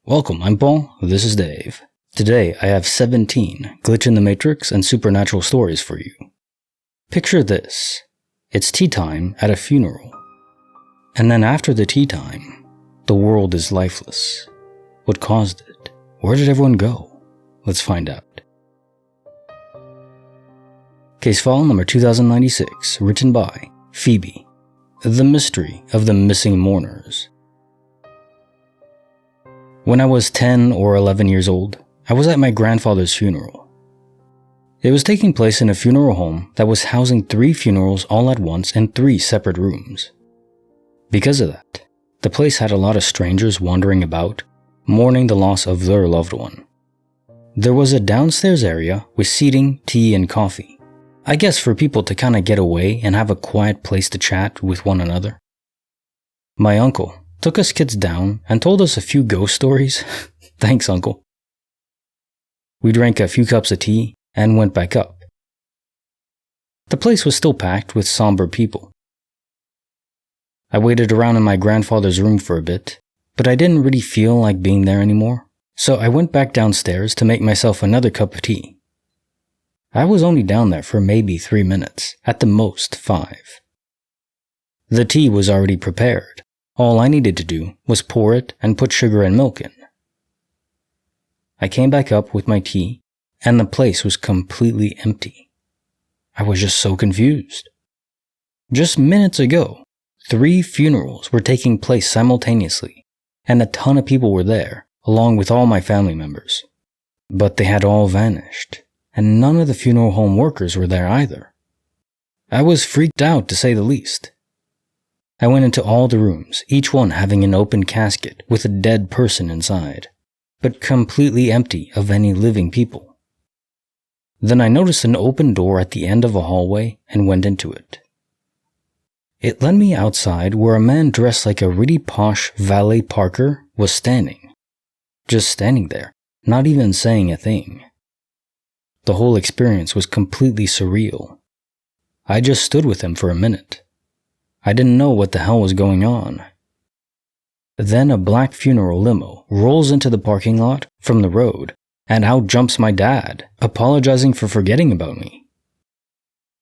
Welcome, I'm Paul, this is Dave. Today I have 17 Glitch in the Matrix and supernatural stories for you. Picture this. It's tea time at a funeral. And then after the tea time, the world is lifeless. What caused it? Where did everyone go? Let's find out. Case file number 2096, written by Phoebe. The Mystery of the Missing Mourners. When I was 10 or 11 years old, I was at my grandfather's funeral. It was taking place in a funeral home that was housing 3 funerals all at once in 3 separate rooms. Because of that, the place had a lot of strangers wandering about, mourning the loss of their loved one. There was a downstairs area with seating, tea, and coffee. I guess for people to kinda get away and have a quiet place to chat with one another. My uncle took us kids down and told us a few ghost stories. Thanks, Uncle. We drank a few cups of tea and went back up. The place was still packed with somber people. I waited around in my grandfather's room for a bit, but I didn't really feel like being there anymore, so I went back downstairs to make myself another cup of tea. I was only down there for maybe 3 minutes, at the most 5. The tea was already prepared. All I needed to do was pour it and put sugar and milk in. I came back up with my tea, and the place was completely empty. I was just so confused. Just minutes ago, 3 funerals were taking place simultaneously, and a ton of people were there, along with all my family members. But they had all vanished, and none of the funeral home workers were there either. I was freaked out, to say the least. I went into all the rooms, each one having an open casket with a dead person inside, but completely empty of any living people. Then I noticed an open door at the end of a hallway and went into it. It led me outside where a man dressed like a really posh valet parker was standing. Just standing there, not even saying a thing. The whole experience was completely surreal. I just stood with him for a minute. I didn't know what the hell was going on. Then a black funeral limo rolls into the parking lot from the road, and out jumps my dad, apologizing for forgetting about me.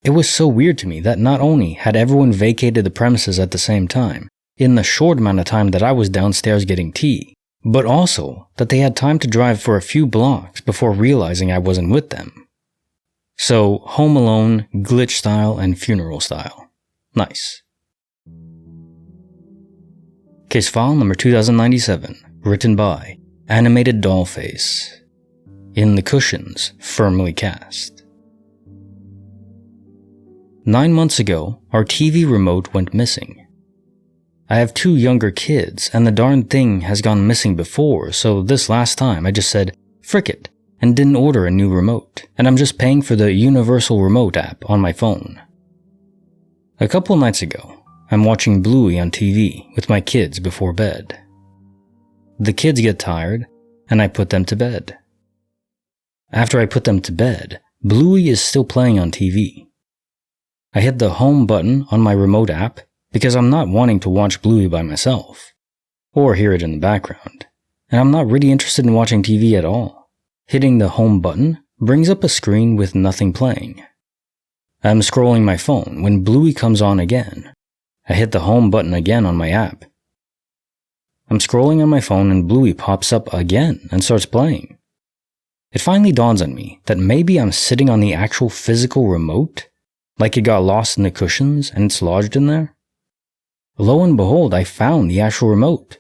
It was so weird to me that not only had everyone vacated the premises at the same time, in the short amount of time that I was downstairs getting tea, but also that they had time to drive for a few blocks before realizing I wasn't with them. So, Home Alone, glitch style, and funeral style. Nice. Case file number 2097, written by Animated Dollface. In the Cushions, Firmly Cast. 9 months ago, our TV remote went missing. I have 2 younger kids, and the darn thing has gone missing before, so this last time I just said, frick it, and didn't order a new remote, and I'm just paying for the Universal Remote app on my phone. A couple nights ago, I'm watching Bluey on TV with my kids before bed. The kids get tired, and I put them to bed. After I put them to bed, Bluey is still playing on TV. I hit the home button on my remote app because I'm not wanting to watch Bluey by myself, or hear it in the background, and I'm not really interested in watching TV at all. Hitting the home button brings up a screen with nothing playing. I'm scrolling my phone when Bluey comes on again. I hit the home button again on my app. I'm scrolling on my phone and Bluey pops up again and starts playing. It finally dawns on me that maybe I'm sitting on the actual physical remote, like it got lost in the cushions and it's lodged in there. Lo and behold, I found the actual remote.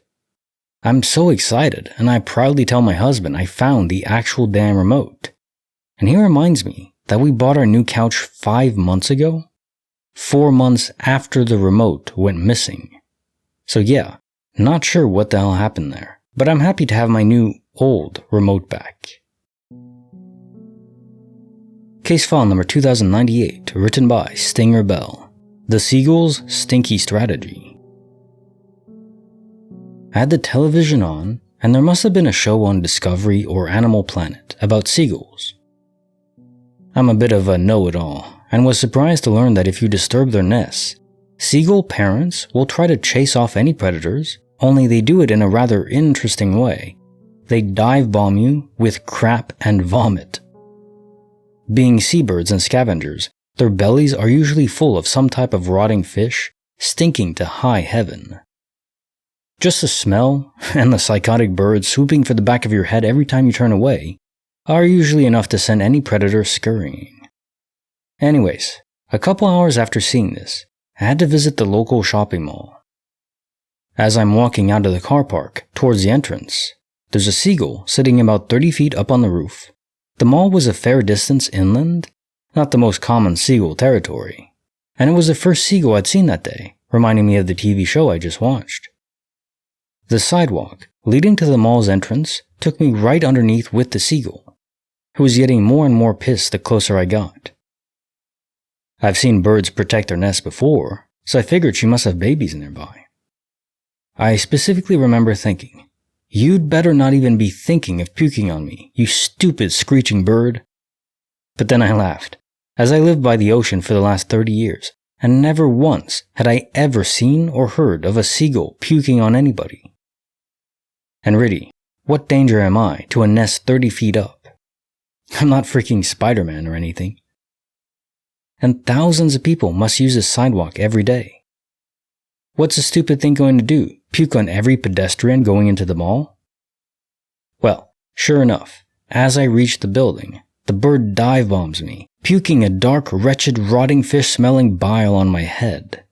I'm so excited, and I proudly tell my husband I found the actual damn remote. And he reminds me that we bought our new couch 5 months ago. 4 months after the remote went missing. So yeah, not sure what the hell happened there, but I'm happy to have my new, old remote back. Case file number 2098, written by Stinger Bell. The Seagull's Stinky Strategy. I had the television on, and there must have been a show on Discovery or Animal Planet about seagulls. I'm a bit of a know-it-all, and was surprised to learn that if you disturb their nests, seagull parents will try to chase off any predators, only they do it in a rather interesting way, they dive bomb you with crap and vomit. Being seabirds and scavengers, their bellies are usually full of some type of rotting fish, stinking to high heaven. Just the smell, and the psychotic birds swooping for the back of your head every time you turn away, are usually enough to send any predator scurrying. Anyways, a couple hours after seeing this, I had to visit the local shopping mall. As I'm walking out of the car park towards the entrance, there's a seagull sitting about 30 feet up on the roof. The mall was a fair distance inland, not the most common seagull territory, and it was the first seagull I'd seen that day, reminding me of the TV show I just watched. The sidewalk leading to the mall's entrance took me right underneath with the seagull, who was getting more and more pissed the closer I got. I've seen birds protect their nests before, so I figured she must have babies nearby. I specifically remember thinking, "You'd better not even be thinking of puking on me, you stupid screeching bird." But then I laughed, as I lived by the ocean for the last 30 years, and never once had I ever seen or heard of a seagull puking on anybody. And really, what danger am I to a nest 30 feet up? I'm not freaking Spider-Man or anything. And thousands of people must use this sidewalk every day. What's a stupid thing going to do? Puke on every pedestrian going into the mall? Well, sure enough, as I reach the building, the bird dive bombs me, puking a dark, wretched, rotting fish-smelling bile on my head.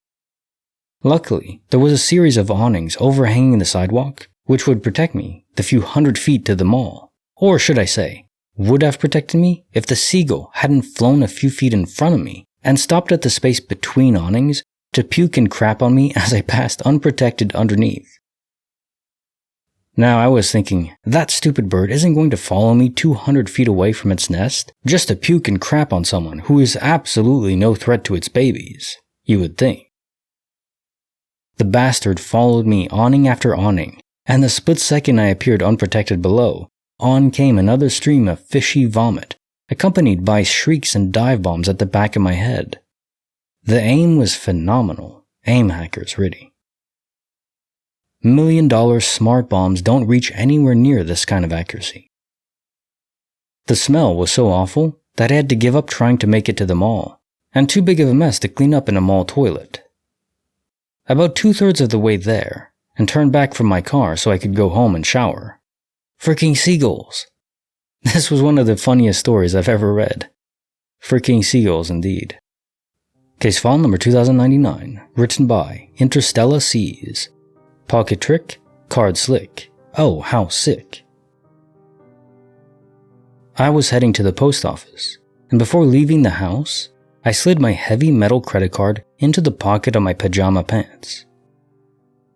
Luckily, there was a series of awnings overhanging the sidewalk, which would protect me the few hundred feet to the mall. Or should I say, would have protected me if the seagull hadn't flown a few feet in front of me and stopped at the space between awnings to puke and crap on me as I passed unprotected underneath. Now I was thinking, that stupid bird isn't going to follow me 200 feet away from its nest just to puke and crap on someone who is absolutely no threat to its babies, you would think. The bastard followed me awning after awning, and the split second I appeared unprotected below, on came another stream of fishy vomit, accompanied by shrieks and dive bombs at the back of my head. The aim was phenomenal. Aim hackers, really. $1 million smart bombs don't reach anywhere near this kind of accuracy. The smell was so awful that I had to give up trying to make it to the mall, and too big of a mess to clean up in a mall toilet. About 2/3 of the way there, and turned back from my car so I could go home and shower. Freaking seagulls! This was one of the funniest stories I've ever read. Freaking seagulls indeed. Case file number 2099, written by Interstellar Seas. Pocket trick, card slick. Oh, how sick. I was heading to the post office, and before leaving the house, I slid my heavy metal credit card into the pocket of my pajama pants.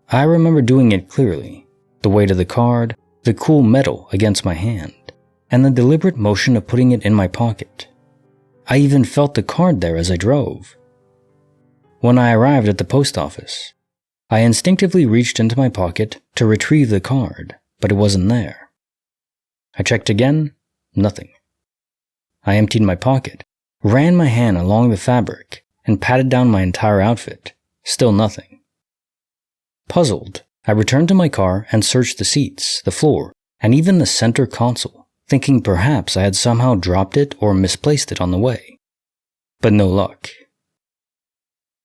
I remember doing it clearly, the weight of the card, the cool metal against my hand, and the deliberate motion of putting it in my pocket. I even felt the card there as I drove. When I arrived at the post office, I instinctively reached into my pocket to retrieve the card, but it wasn't there. I checked again, nothing. I emptied my pocket, ran my hand along the fabric, and patted down my entire outfit, still nothing. Puzzled, I returned to my car and searched the seats, the floor, and even the center console, thinking perhaps I had somehow dropped it or misplaced it on the way. But no luck.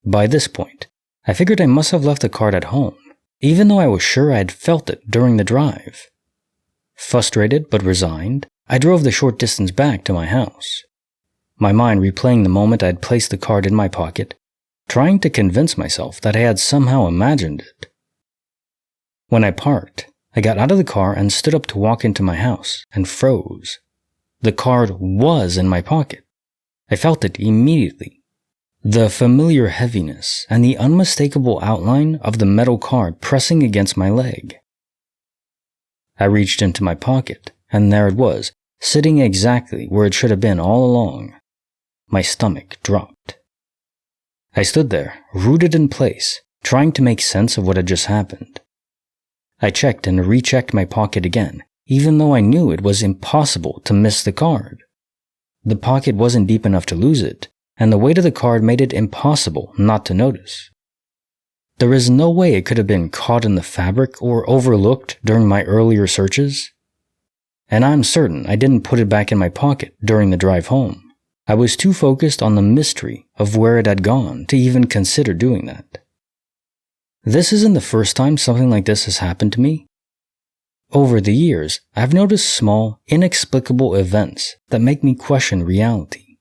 By this point, I figured I must have left the card at home, even though I was sure I had felt it during the drive. Frustrated but resigned, I drove the short distance back to my house, my mind replaying the moment I had placed the card in my pocket, trying to convince myself that I had somehow imagined it. When I parked, I got out of the car and stood up to walk into my house and froze. The card was in my pocket. I felt it immediately. The familiar heaviness and the unmistakable outline of the metal card pressing against my leg. I reached into my pocket, and there it was, sitting exactly where it should have been all along. My stomach dropped. I stood there, rooted in place, trying to make sense of what had just happened. I checked and rechecked my pocket again, even though I knew it was impossible to miss the card. The pocket wasn't deep enough to lose it, and the weight of the card made it impossible not to notice. There is no way it could have been caught in the fabric or overlooked during my earlier searches. and I'm certain I didn't put it back in my pocket during the drive home. I was too focused on the mystery of where it had gone to even consider doing that. This isn't the first time something like this has happened to me. Over the years, I've noticed small, inexplicable events that make me question reality.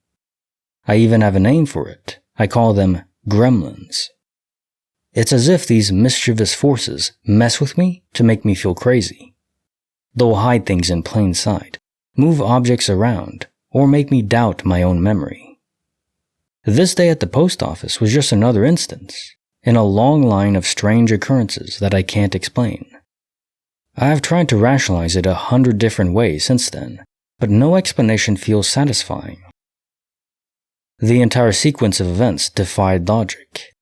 I even have a name for it. I call them gremlins. It's as if these mischievous forces mess with me to make me feel crazy. They'll hide things in plain sight, move objects around, or make me doubt my own memory. This day at the post office was just another instance, in a long line of strange occurrences that I can't explain. I have tried to rationalize it 100 different ways since then, but no explanation feels satisfying. The entire sequence of events defied logic.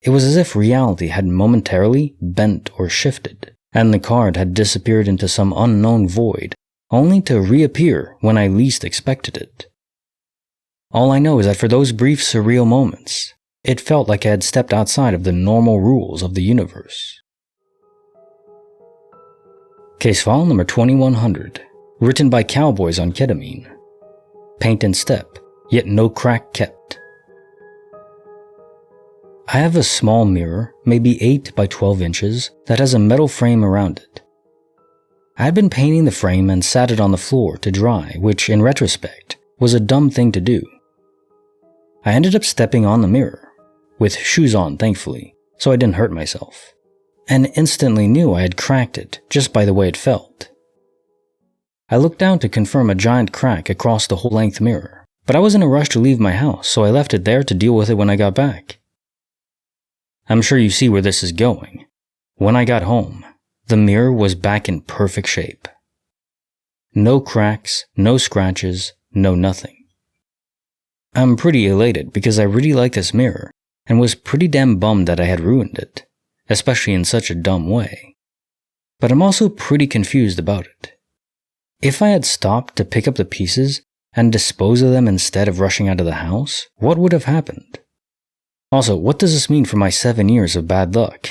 It was as if reality had momentarily bent or shifted, and the card had disappeared into some unknown void, only to reappear when I least expected it. All I know is that for those brief surreal moments, it felt like I had stepped outside of the normal rules of the universe. Case file number 2100, written by cowboys on ketamine. Paint and step, yet no crack kept. I have a small mirror, maybe 8 by 12 inches, that has a metal frame around it. I had been painting the frame and sat it on the floor to dry, which, in retrospect, was a dumb thing to do. I ended up stepping on the mirror, with shoes on thankfully, so I didn't hurt myself, and instantly knew I had cracked it just by the way it felt. I looked down to confirm a giant crack across the whole length mirror, but I was in a rush to leave my house, so I left it there to deal with it when I got back. I'm sure you see where this is going. When I got home, the mirror was back in perfect shape. No cracks, no scratches, no nothing. I'm pretty elated because I really like this mirror and was pretty damn bummed that I had ruined it, especially in such a dumb way. But I'm also pretty confused about it. If I had stopped to pick up the pieces and dispose of them instead of rushing out of the house, what would have happened? Also, what does this mean for my 7 years of bad luck?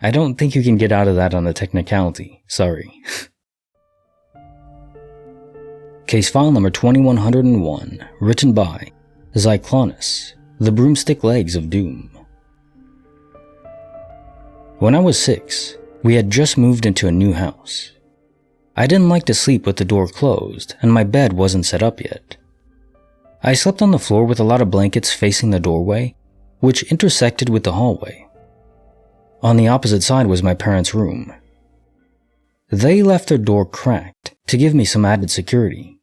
I don't think you can get out of that on a technicality, sorry. Case file number 2101, written by Zyklonus, the Broomstick Legs of Doom. When I was 6, we had just moved into a new house. I didn't like to sleep with the door closed, and my bed wasn't set up yet. I slept on the floor with a lot of blankets facing the doorway, which intersected with the hallway. On the opposite side was my parents' room. They left their door cracked to give me some added security.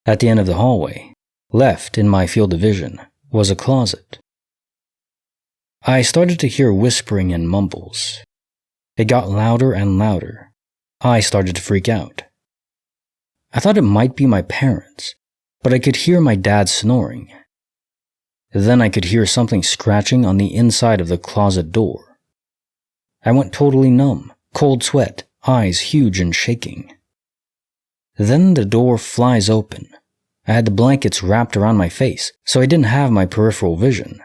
At the end of the hallway, left in my field of vision, was a closet. I started to hear whispering and mumbles. It got louder and louder. I started to freak out. I thought it might be my parents, but I could hear my dad snoring. Then I could hear something scratching on the inside of the closet door. I went totally numb, cold sweat, eyes huge and shaking. Then the door flies open. I had the blankets wrapped around my face, so I didn't have my peripheral vision.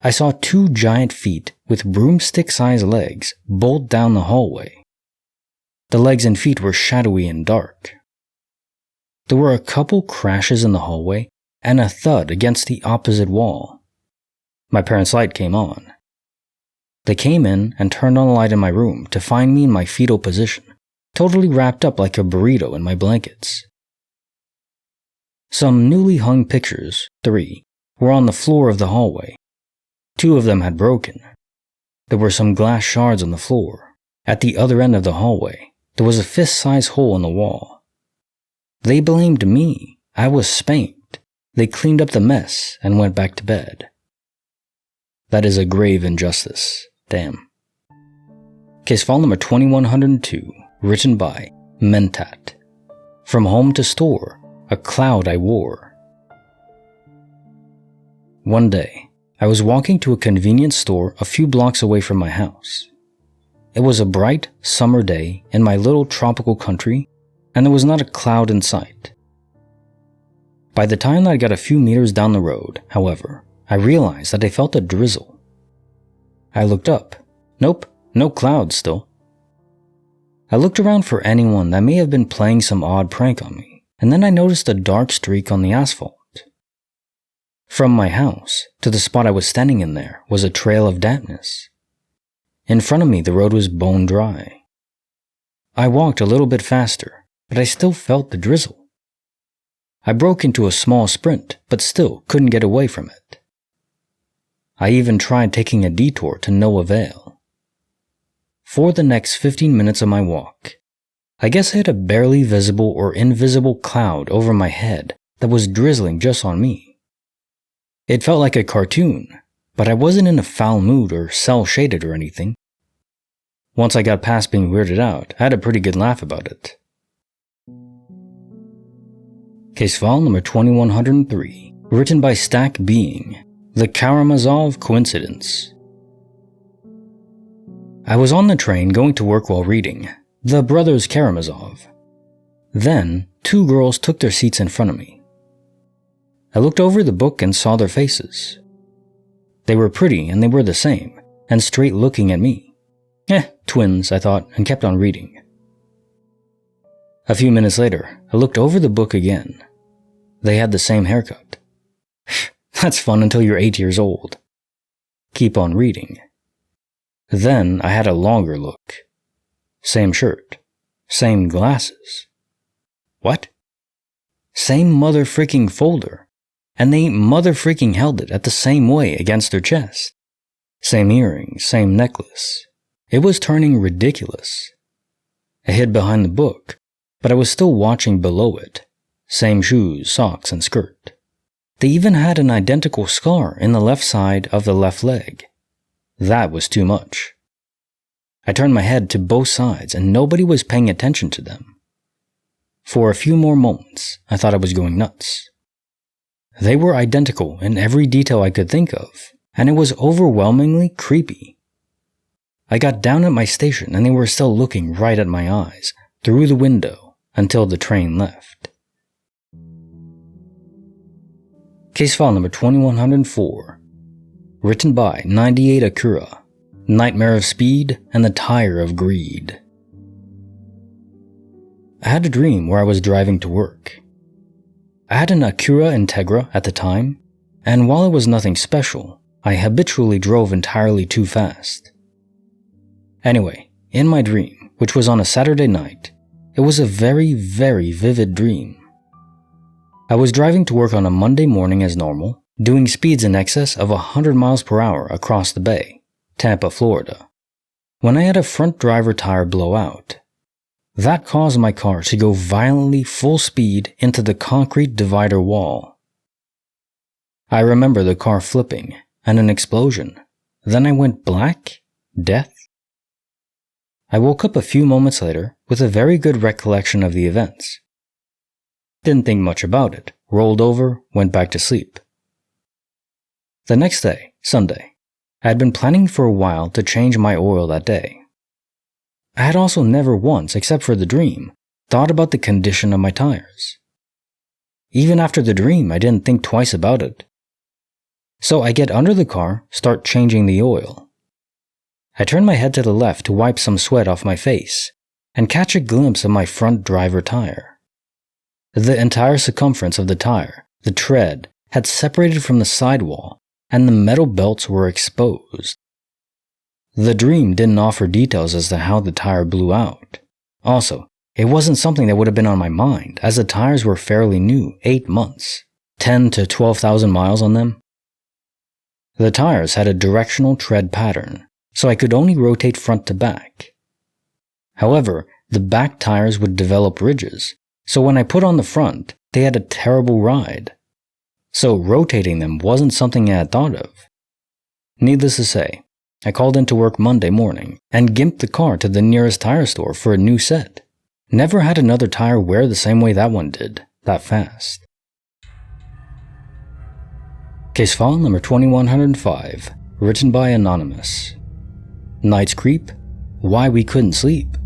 I saw 2 giant feet with broomstick-sized legs bolt down the hallway. The legs and feet were shadowy and dark. There were a couple crashes in the hallway and a thud against the opposite wall. My parents' light came on. They came in and turned on the light in my room to find me in my fetal position, totally wrapped up like a burrito in my blankets. Some newly hung pictures, 3, were on the floor of the hallway. 2 of them had broken. There were some glass shards on the floor. At the other end of the hallway, there was a fist-sized hole in the wall. They blamed me. I was spanked. They cleaned up the mess and went back to bed. That is a grave injustice. Damn. Case file number 2102, written by Mentat. From home to store, a cloud I wore. One day, I was walking to a convenience store a few blocks away from my house. It was a bright summer day in my little tropical country, and there was not a cloud in sight. By the time that I got a few meters down the road, however, I realized that I felt a drizzle. I looked up. Nope, no clouds still. I looked around for anyone that may have been playing some odd prank on me, and then I noticed a dark streak on the asphalt. From my house to the spot I was standing in there was a trail of dampness. In front of me, the road was bone dry. I walked a little bit faster, but I still felt the drizzle. I broke into a small sprint, but still couldn't get away from it. I even tried taking a detour to no avail. For the next 15 minutes of my walk, I guess I had a barely visible or invisible cloud over my head that was drizzling just on me. It felt like a cartoon, but I wasn't in a foul mood or cel-shaded or anything. Once I got past being weirded out, I had a pretty good laugh about it. Case file number 2103, written by Stack Being, The Karamazov Coincidence. I was on the train going to work while reading The Brothers Karamazov. Then, two girls took their seats in front of me. I looked over the book and saw their faces. They were pretty and they were the same, and straight looking at me. Twins, I thought, and kept on reading. A few minutes later, I looked over the book again. They had the same haircut. That's fun until you're 8 years old. Keep on reading. Then I had a longer look. Same shirt. Same glasses. What? Same mother-freaking folder. And they mother-freaking held it at the same way against their chest. Same earrings, same necklace. It was turning ridiculous. I hid behind the book, but I was still watching below it. Same shoes, socks, and skirt. They even had an identical scar in the left side of the left leg. That was too much. I turned my head to both sides and nobody was paying attention to them. For a few more moments, I thought I was going nuts. They were identical in every detail I could think of, and it was overwhelmingly creepy. I got down at my station and they were still looking right at my eyes, through the window, until the train left. Case file number 2104, written by 98 Akura, Nightmare of Speed and the Tire of Greed. I had a dream where I was driving to work. I had an Acura Integra at the time, and while it was nothing special, I habitually drove entirely too fast. Anyway, in my dream, which was on a Saturday night, it was a very, very vivid dream. I was driving to work on a Monday morning as normal, doing speeds in excess of 100 miles per hour across the bay, Tampa, Florida, when I had a front driver tire blow out. That caused my car to go violently full speed into the concrete divider wall. I remember the car flipping and an explosion. Then I went black? Death? I woke up a few moments later with a very good recollection of the events. Didn't think much about it, rolled over, went back to sleep. The next day, Sunday, I had been planning for a while to change my oil that day. I had also never once, except for the dream, thought about the condition of my tires. Even after the dream, I didn't think twice about it. So I get under the car, start changing the oil. I turn my head to the left to wipe some sweat off my face, and catch a glimpse of my front driver tire. The entire circumference of the tire, the tread, had separated from the sidewall, and the metal belts were exposed. The dream didn't offer details as to how the tire blew out. Also, it wasn't something that would have been on my mind, as the tires were fairly new, 8 months, 10 to 12,000 miles on them. The tires had a directional tread pattern, so I could only rotate front to back. However, the back tires would develop ridges, so when I put on the front, they had a terrible ride. So rotating them wasn't something I had thought of. Needless to say, I called into work Monday morning and gimped the car to the nearest tire store for a new set. Never had another tire wear the same way that one did, that fast. Case file number 2105, written by Anonymous. Night's Creep, Why We Couldn't Sleep.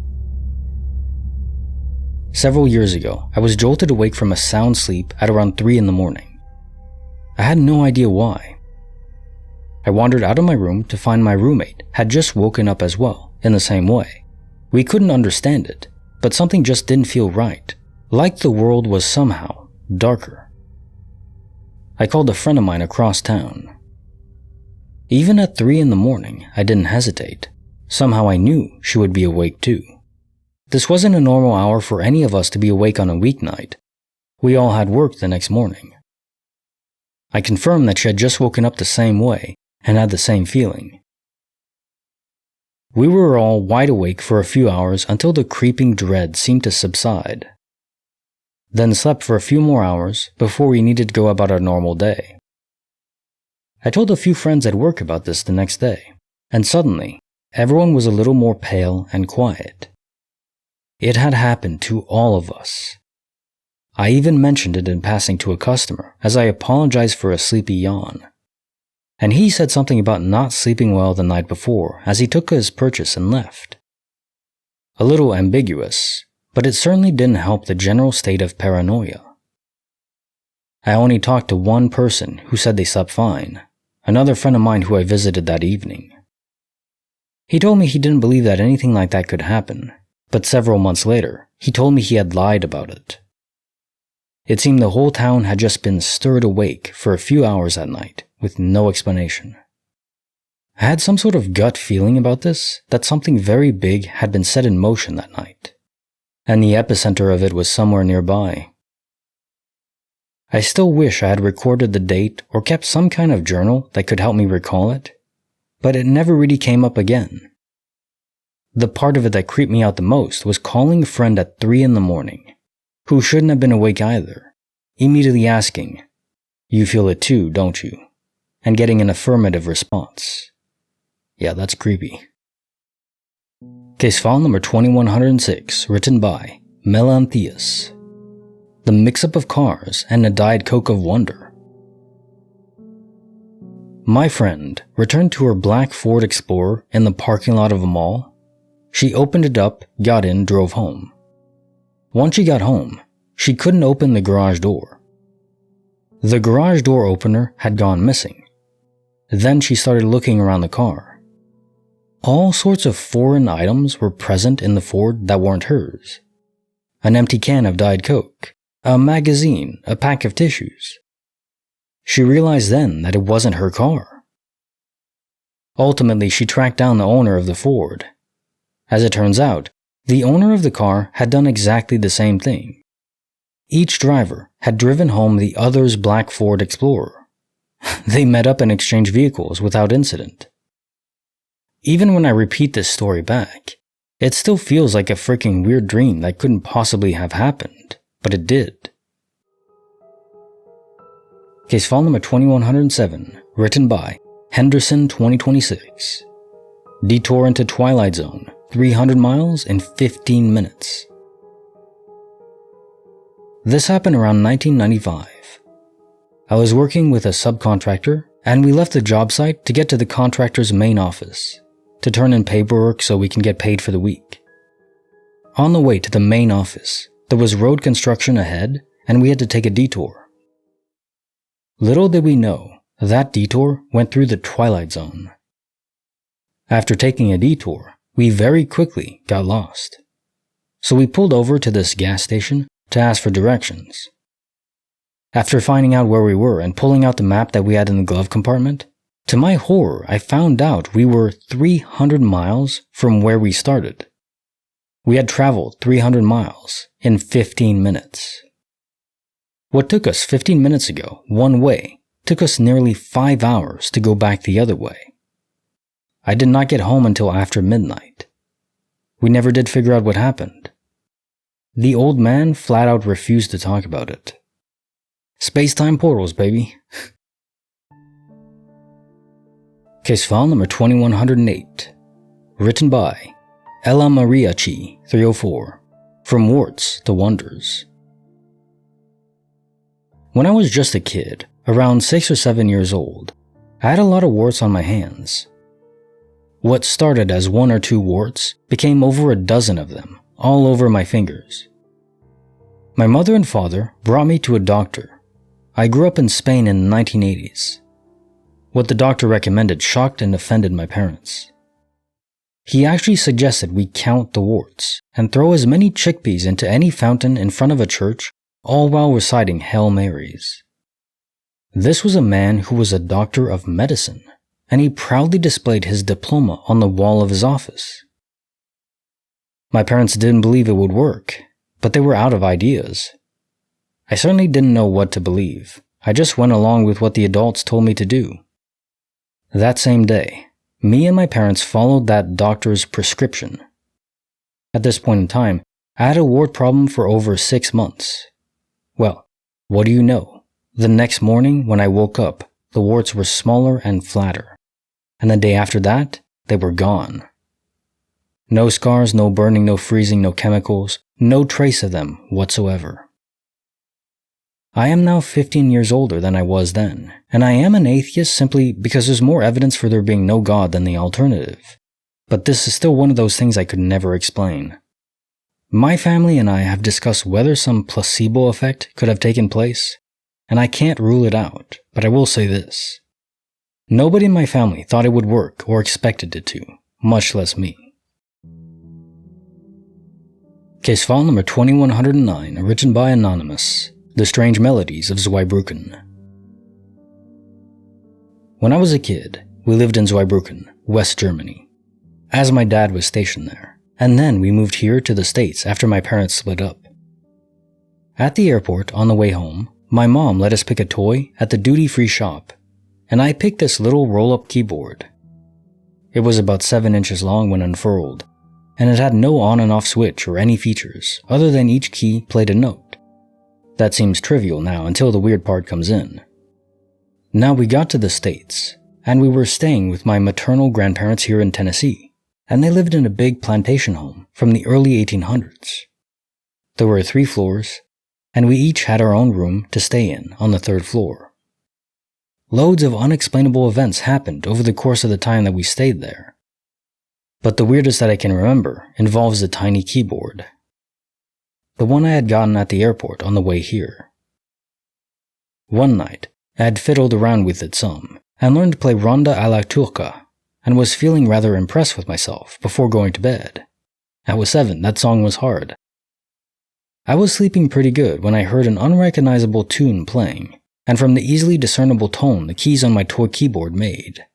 Several years ago, I was jolted awake from a sound sleep at around 3 in the morning. I had no idea why. I wandered out of my room to find my roommate had just woken up as well, in the same way. We couldn't understand it, but something just didn't feel right, like the world was somehow darker. I called a friend of mine across town. Even at 3 in the morning, I didn't hesitate. Somehow I knew she would be awake too. This wasn't a normal hour for any of us to be awake on a weeknight. We all had work the next morning. I confirmed that she had just woken up the same way and had the same feeling. We were all wide awake for a few hours until the creeping dread seemed to subside. Then slept for a few more hours before we needed to go about our normal day. I told a few friends at work about this the next day, and suddenly, everyone was a little more pale and quiet. It had happened to all of us. I even mentioned it in passing to a customer as I apologized for a sleepy yawn. And he said something about not sleeping well the night before as he took his purchase and left. A little ambiguous, but it certainly didn't help the general state of paranoia. I only talked to one person who said they slept fine, another friend of mine who I visited that evening. He told me he didn't believe that anything like that could happen, but several months later, he told me he had lied about it. It seemed the whole town had just been stirred awake for a few hours that night, with no explanation. I had some sort of gut feeling about this, that something very big had been set in motion that night, and the epicenter of it was somewhere nearby. I still wish I had recorded the date or kept some kind of journal that could help me recall it, but it never really came up again. The part of it that creeped me out the most was calling a friend at 3 in the morning, who shouldn't have been awake either, immediately asking, "You feel it too, don't you?" and getting an affirmative response. Yeah, that's creepy. Case file number 2106, written by Melanthius. The mix-up of cars and a Diet Coke of wonder. My friend returned to her black Ford Explorer in the parking lot of a mall. She opened it up, got in, drove home. Once she got home, she couldn't open the garage door. The garage door opener had gone missing. Then she started looking around the car. All sorts of foreign items were present in the Ford that weren't hers. An empty can of Diet Coke, a magazine, a pack of tissues. She realized then that it wasn't her car. Ultimately, she tracked down the owner of the Ford. As it turns out, the owner of the car had done exactly the same thing. Each driver had driven home the other's black Ford Explorer. They met up and exchanged vehicles without incident. Even when I repeat this story back, it still feels like a freaking weird dream that couldn't possibly have happened, but it did. Case file number 2107, written by Henderson 2026. Detour into Twilight Zone, 300 miles in 15 minutes. This happened around 1995. I was working with a subcontractor, and we left the job site to get to the contractor's main office, to turn in paperwork so we can get paid for the week. On the way to the main office, there was road construction ahead, and we had to take a detour. Little did we know, that detour went through the Twilight Zone. After taking a detour, we very quickly got lost. So we pulled over to this gas station to ask for directions. After finding out where we were and pulling out the map that we had in the glove compartment, to my horror, I found out we were 300 miles from where we started. We had traveled 300 miles in 15 minutes. What took us 15 minutes ago, one way, took us nearly 5 hours to go back the other way. I did not get home until after midnight. We never did figure out what happened. The old man flat out refused to talk about it. Space-time portals, baby. Case file number 2108. Written by Ella Mariachi 304. From Warts to Wonders. When I was just a kid, around 6 or 7 years old, I had a lot of warts on my hands. What started as 1 or 2 warts became over a dozen of them, all over my fingers. My mother and father brought me to a doctor. I grew up in Spain in the 1980s. What the doctor recommended shocked and offended my parents. He actually suggested we count the warts and throw as many chickpeas into any fountain in front of a church, all while reciting Hail Marys. This was a man who was a doctor of medicine, and he proudly displayed his diploma on the wall of his office. My parents didn't believe it would work, but they were out of ideas. I certainly didn't know what to believe. I just went along with what the adults told me to do. That same day, me and my parents followed that doctor's prescription. At this point in time, I had a wart problem for over 6 months. Well, what do you know? The next morning when I woke up, the warts were smaller and flatter. And the day after that, they were gone. No scars, no burning, no freezing, no chemicals, no trace of them whatsoever. I am now 15 years older than I was then, and I am an atheist simply because there's more evidence for there being no God than the alternative. But this is still one of those things I could never explain. My family and I have discussed whether some placebo effect could have taken place, and I can't rule it out, but I will say this. Nobody in my family thought it would work or expected it to, much less me. Case file number 2109, written by Anonymous. The Strange Melodies of Zweibrucken. When I was a kid, we lived in Zweibrucken, West Germany, as my dad was stationed there, and then we moved here to the States after my parents split up. At the airport on the way home, my mom let us pick a toy at the duty-free shop, and I picked this little roll-up keyboard. It was about 7 inches long when unfurled, and it had no on and off switch or any features other than each key played a note. That seems trivial now until the weird part comes in. Now we got to the States, and we were staying with my maternal grandparents here in Tennessee, and they lived in a big plantation home from the early 1800s. There were 3 floors, and we each had our own room to stay in on the 3rd floor. Loads of unexplainable events happened over the course of the time that we stayed there. But the weirdest that I can remember involves the tiny keyboard. The one I had gotten at the airport on the way here. One night, I had fiddled around with it some, and learned to play Ronda a la Turca, and was feeling rather impressed with myself before going to bed. I was 7, that song was hard. I was sleeping pretty good when I heard an unrecognizable tune playing, and from the easily discernible tone the keys on my toy keyboard made.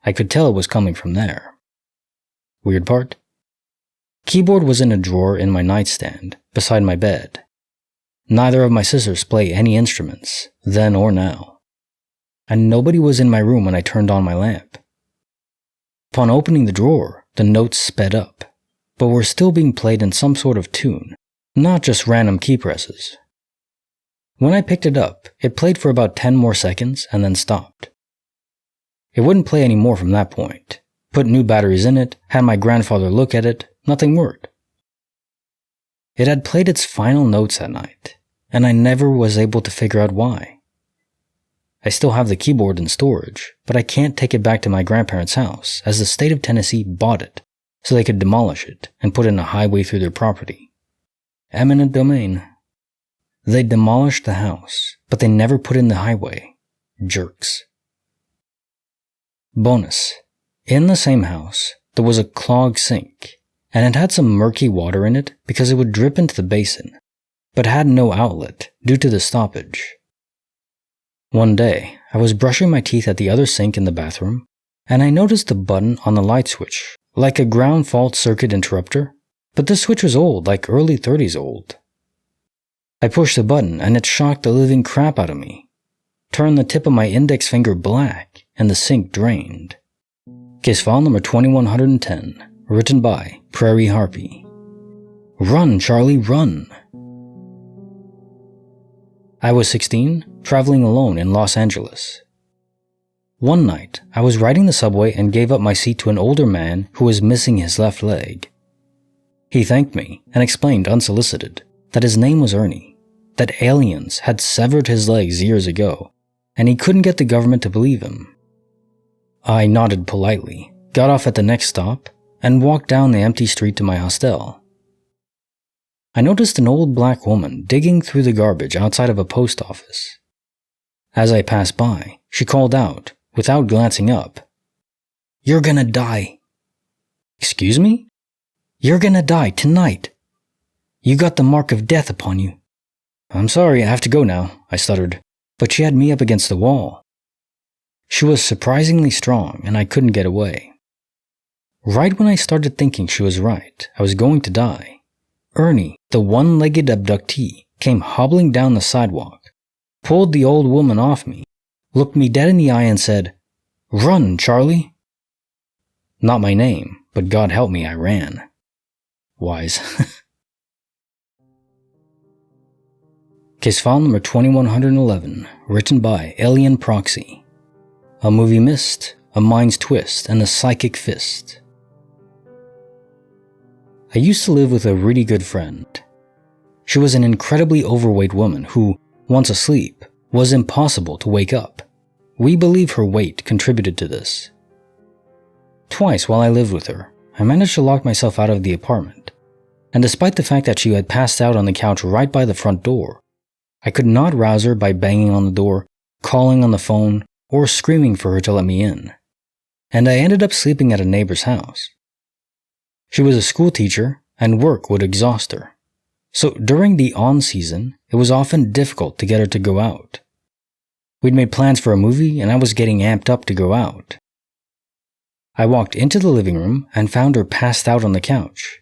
I could tell it was coming from there. Weird part? Keyboard was in a drawer in my nightstand, beside my bed. Neither of my sisters play any instruments, then or now. And nobody was in my room when I turned on my lamp. Upon opening the drawer, the notes sped up, but were still being played in some sort of tune, not just random key presses. When I picked it up, it played for about 10 more seconds and then stopped. It wouldn't play any more from that point. Put new batteries in it, had my grandfather look at it, nothing worked. It had played its final notes that night, and I never was able to figure out why. I still have the keyboard in storage, but I can't take it back to my grandparents' house as the state of Tennessee bought it so they could demolish it and put in a highway through their property. Eminent domain. They demolished the house, but they never put in the highway. Jerks. Bonus. In the same house, there was a clogged sink, and it had some murky water in it because it would drip into the basin, but had no outlet due to the stoppage. One day, I was brushing my teeth at the other sink in the bathroom, and I noticed the button on the light switch, like a ground fault circuit interrupter, but the switch was old, like early 30s old. I pushed the button and it shocked the living crap out of me, turned the tip of my index finger black, and the sink drained. Case file number 2110, written by Prairie Harpy. Run, Charlie, run! I was 16, traveling alone in Los Angeles. One night, I was riding the subway and gave up my seat to an older man who was missing his left leg. He thanked me and explained unsolicited that his name was Ernie, that aliens had severed his legs years ago, and he couldn't get the government to believe him. I nodded politely, got off at the next stop, and walked down the empty street to my hostel. I noticed an old black woman digging through the garbage outside of a post office. As I passed by, she called out, without glancing up, "You're gonna die." Excuse me? You're gonna die tonight. You got the mark of death upon you. I'm sorry, I have to go now, I stuttered, but she had me up against the wall. She was surprisingly strong, and I couldn't get away. Right when I started thinking she was right, I was going to die, Ernie, the one-legged abductee, came hobbling down the sidewalk, pulled the old woman off me, looked me dead in the eye and said, "Run, Charlie." Not my name, but God help me, I ran. Wise. Case file number 2111, written by Alien Proxy. A movie missed, a mind's twist, and a psychic fist. I used to live with a really good friend. She was an incredibly overweight woman who, once asleep, was impossible to wake up. We believe her weight contributed to this. Twice while I lived with her, I managed to lock myself out of the apartment, and despite the fact that she had passed out on the couch right by the front door, I could not rouse her by banging on the door, calling on the phone, or screaming for her to let me in, and I ended up sleeping at a neighbor's house. She was a school teacher, and work would exhaust her, so during the on-season, it was often difficult to get her to go out. We'd made plans for a movie, and I was getting amped up to go out. I walked into the living room and found her passed out on the couch.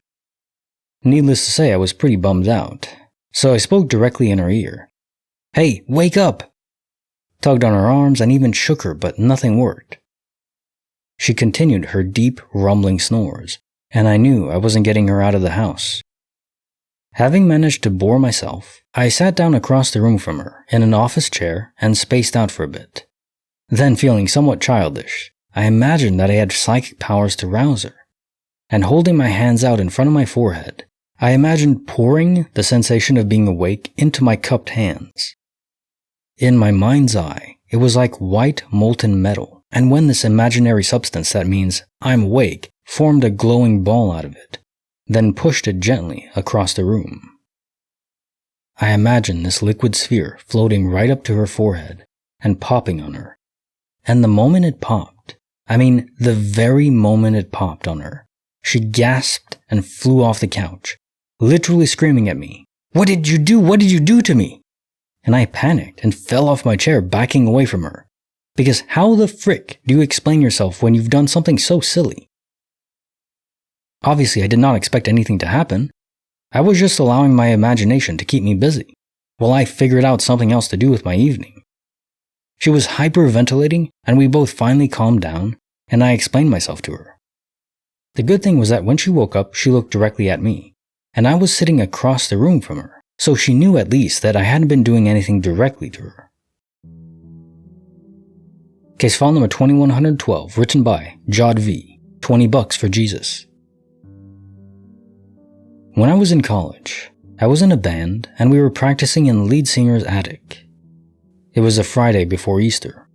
Needless to say, I was pretty bummed out, so I spoke directly in her ear. "Hey, wake up!" Tugged on her arms and even shook her, but nothing worked. She continued her deep, rumbling snores, and I knew I wasn't getting her out of the house. Having managed to bore myself, I sat down across the room from her in an office chair and spaced out for a bit. Then, feeling somewhat childish, I imagined that I had psychic powers to rouse her, and holding my hands out in front of my forehead, I imagined pouring the sensation of being awake into my cupped hands. In my mind's eye, it was like white molten metal, and when this imaginary substance that means I'm awake formed a glowing ball out of it, then pushed it gently across the room. I imagined this liquid sphere floating right up to her forehead and popping on her, and the moment it popped, the very moment it popped on her, she gasped and flew off the couch, literally screaming at me, "What did you do? What did you do to me?" And I panicked and fell off my chair, backing away from her. Because how the frick do you explain yourself when you've done something so silly? Obviously, I did not expect anything to happen. I was just allowing my imagination to keep me busy, while I figured out something else to do with my evening. She was hyperventilating, and we both finally calmed down, and I explained myself to her. The good thing was that when she woke up, she looked directly at me, and I was sitting across the room from her, so she knew at least that I hadn't been doing anything directly to her. Case file number 2112, written by Jod V. $20 for Jesus. When I was in college, I was in a band, and we were practicing in the lead singer's attic. It was a Friday before Easter.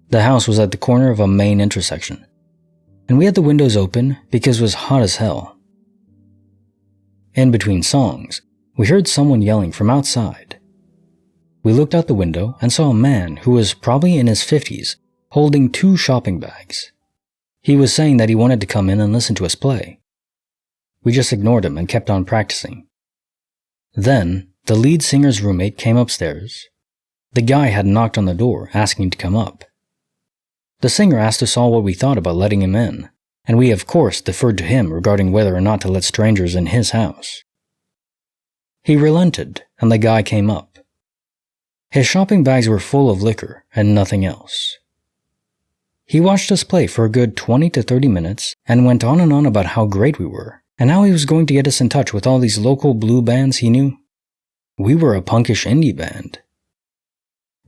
The house was at the corner of a main intersection, and we had the windows open because it was hot as hell. In between songs, we heard someone yelling from outside. We looked out the window and saw a man who was probably in his 50s holding 2 shopping bags. He was saying that he wanted to come in and listen to us play. We just ignored him and kept on practicing. Then, the lead singer's roommate came upstairs. The guy had knocked on the door, asking to come up. The singer asked us all what we thought about letting him in, and we of course deferred to him regarding whether or not to let strangers in his house. He relented, and the guy came up. His shopping bags were full of liquor and nothing else. He watched us play for a good 20 to 30 minutes and went on and on about how great we were, and how he was going to get us in touch with all these local blue bands he knew. We were a punkish indie band.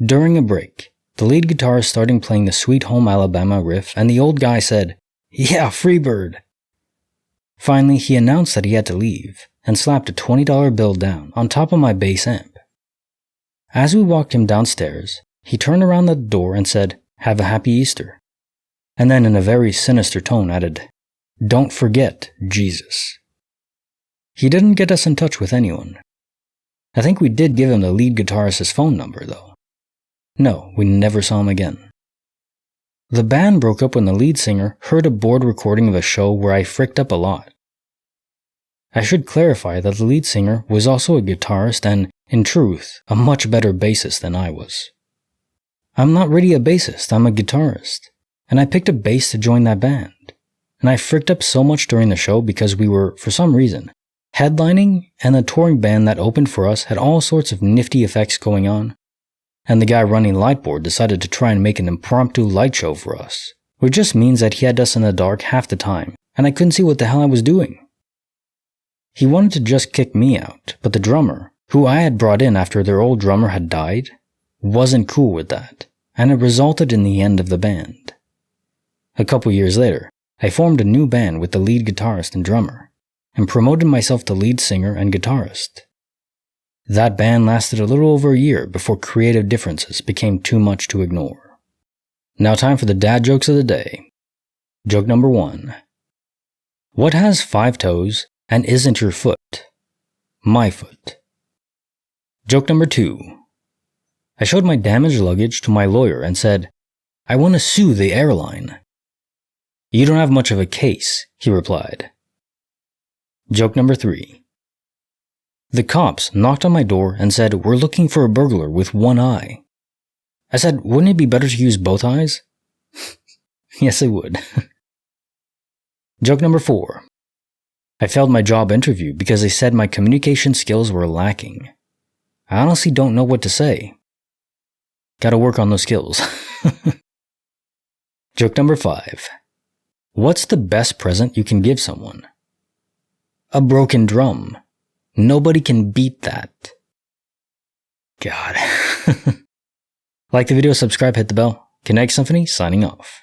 During a break, the lead guitarist started playing the Sweet Home Alabama riff, and the old guy said, "Yeah, Freebird." Finally, he announced that he had to leave, and slapped a $20 bill down on top of my bass amp. As we walked him downstairs, he turned around the door and said, "Have a happy Easter." And then in a very sinister tone added, "Don't forget Jesus." He didn't get us in touch with anyone. I think we did give him the lead guitarist's phone number, though. No, we never saw him again. The band broke up when the lead singer heard a board recording of a show where I fricked up a lot. I should clarify that the lead singer was also a guitarist and, in truth, a much better bassist than I was. I'm not really a bassist, I'm a guitarist, and I picked a bass to join that band. And I fricked up so much during the show because we were, for some reason, headlining, and the touring band that opened for us had all sorts of nifty effects going on. And the guy running Lightboard decided to try and make an impromptu light show for us, which just means that he had us in the dark half the time, and I couldn't see what the hell I was doing. He wanted to just kick me out, but the drummer, who I had brought in after their old drummer had died, wasn't cool with that, and it resulted in the end of the band. A couple years later, I formed a new band with the lead guitarist and drummer, and promoted myself to lead singer and guitarist. That band lasted a little over a year before creative differences became too much to ignore. Now time for the dad jokes of the day. Joke number 1. What has 5 toes and isn't your foot? My foot. Joke number 2. I showed my damaged luggage to my lawyer and said, I want to sue the airline. You don't have much of a case, he replied. Joke number 3. The cops knocked on my door and said, we're looking for a burglar with one eye. I said, wouldn't it be better to use both eyes? Yes, it would. Joke number 4. I failed my job interview because they said my communication skills were lacking. I honestly don't know what to say. Gotta work on those skills. Joke number 5. What's the best present you can give someone? A broken drum. Nobody can beat that. God. Like the video, subscribe, hit the bell. Kinetic Symphony signing off.